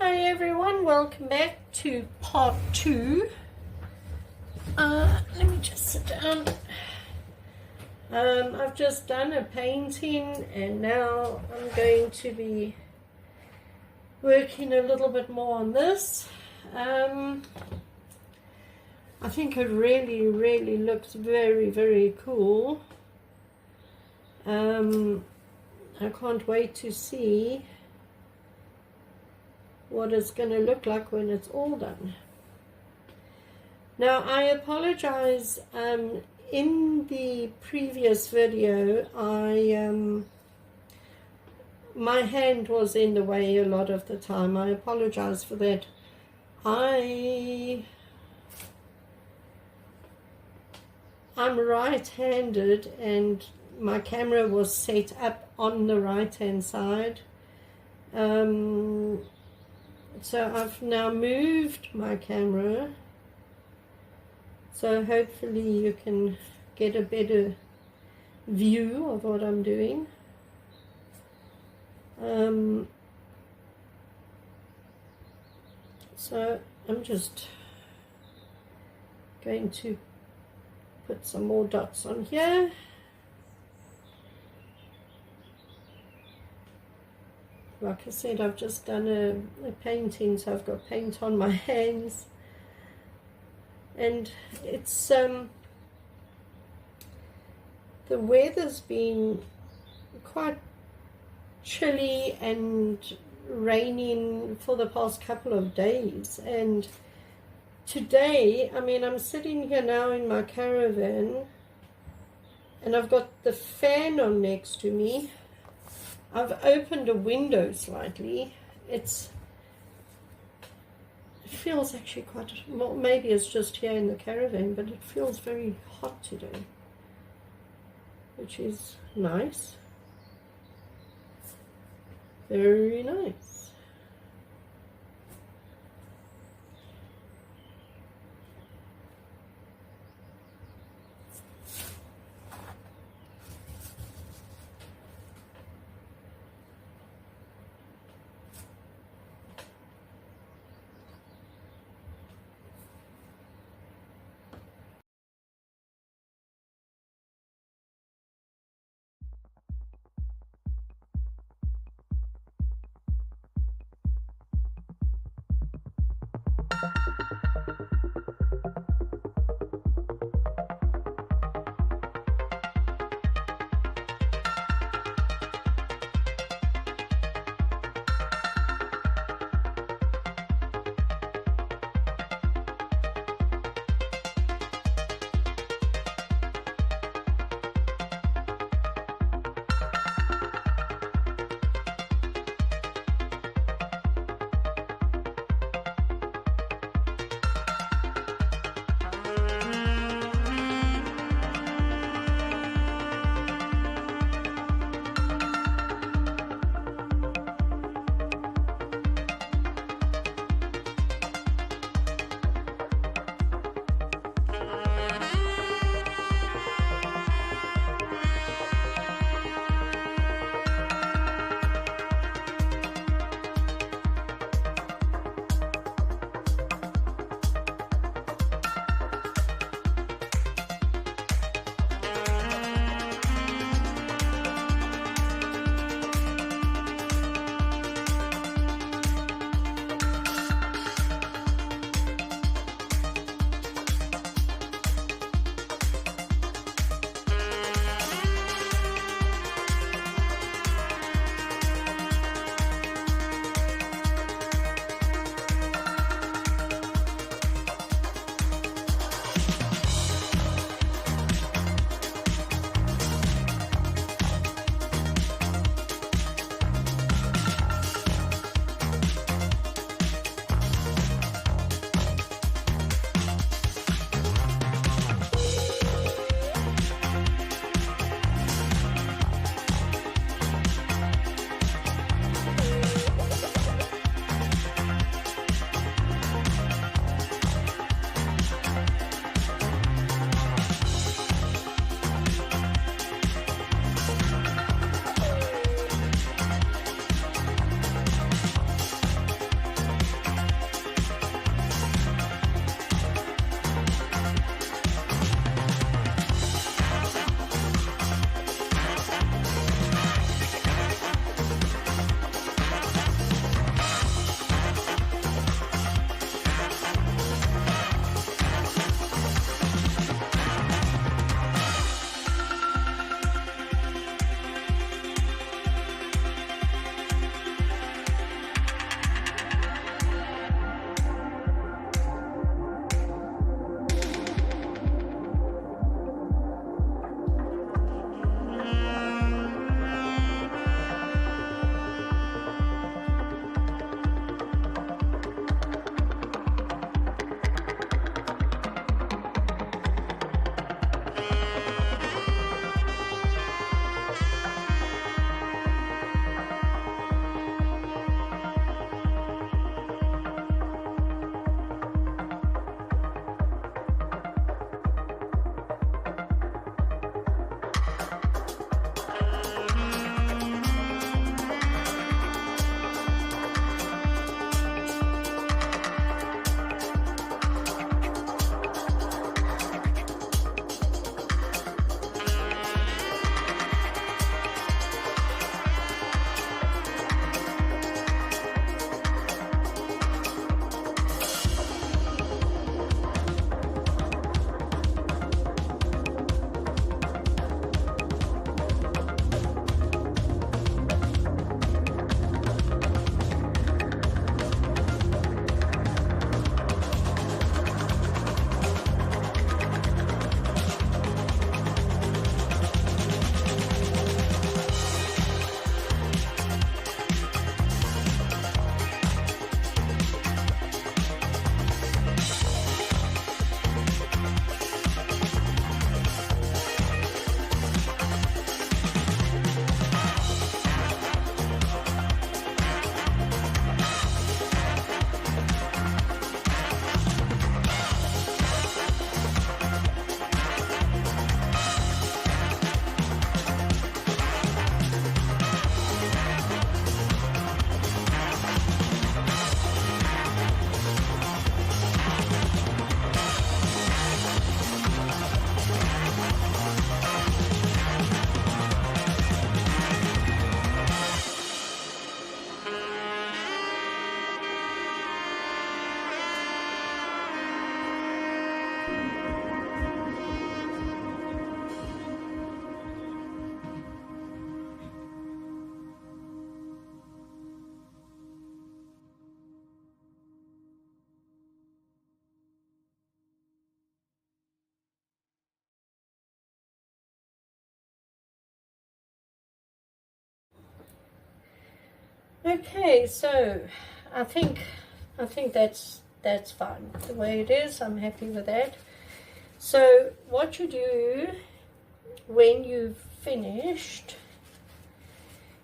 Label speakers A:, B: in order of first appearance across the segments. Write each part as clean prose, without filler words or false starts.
A: Hi everyone, welcome back to part 2. Let me just sit down. I've just done a painting and now I'm going to be working a little bit more on this. I think it really looks very cool. I can't wait to see what it's going to look like when it's all done. Now I apologize, in the previous video my hand was in the way a lot of the time. I apologize for that. I'm right-handed and my camera was set up on the right hand side. So I've now moved my camera, so hopefully you can get a better view of what I'm doing. So I'm just going to put some more dots on here. Like I said, I've just done a painting, so I've got paint on my hands. And it's, the weather's been quite chilly and raining for the past couple of days. And today, I mean, I'm sitting here now in my caravan and I've got the fan on next to me. I've opened a window slightly. It feels actually quite, well, maybe it's just here in the caravan, but it feels very hot today, which is nice. Very nice. Okay, so I think that's fine the way it is. I'm happy with that. So what you do when you've finished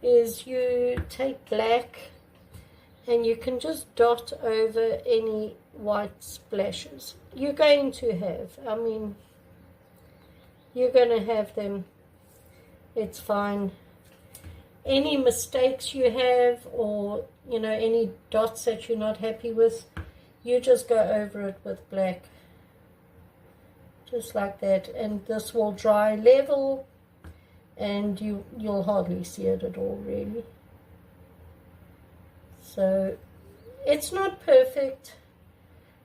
A: is you take black and you can just dot over any white splashes you're going to have. I mean, you're going to have them. It's fine. Any mistakes you have, or you know, any dots that you're not happy with, you just go over it with black, just like that, and this will dry level and you'll hardly see it at all, really. So it's not perfect.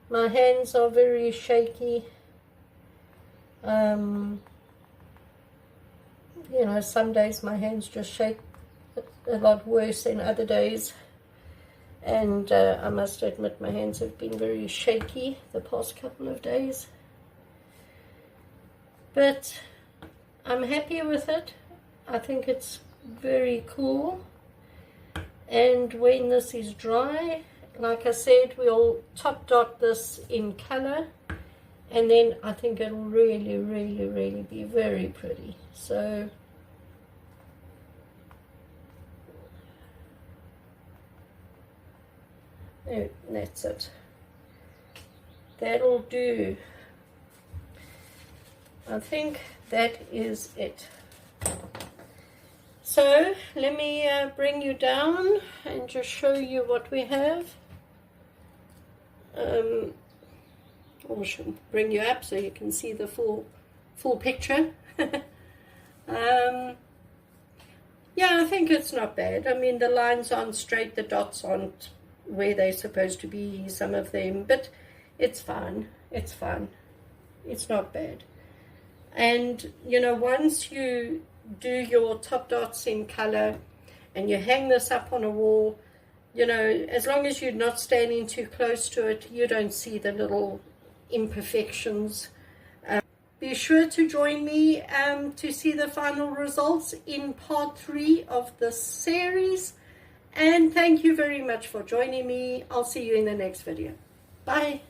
A: My hands are very shaky. You know, some days my hands just shake a lot worse than other days, and I must admit my hands have been very shaky the past couple of days, but I'm happy with it. I think it's very cool, and when this is dry, like I said, we'll top dot this in color, and then I think it'll really, really, really be very pretty. So that's it. That'll do. I think that is it. So let me bring you down and just show you what we have. Or should bring you up so you can see the full picture. Yeah, I think it's not bad. I mean, the lines aren't straight, the dots aren't where they're supposed to be, some of them, but it's fine. It's fine. It's not bad. And you know, once you do your top dots in color and you hang this up on a wall, you know, as long as you're not standing too close to it, you don't see the little imperfections. Be sure to join me to see the final results in part 3 of this series. And thank you very much for joining me. I'll see you in the next video. Bye.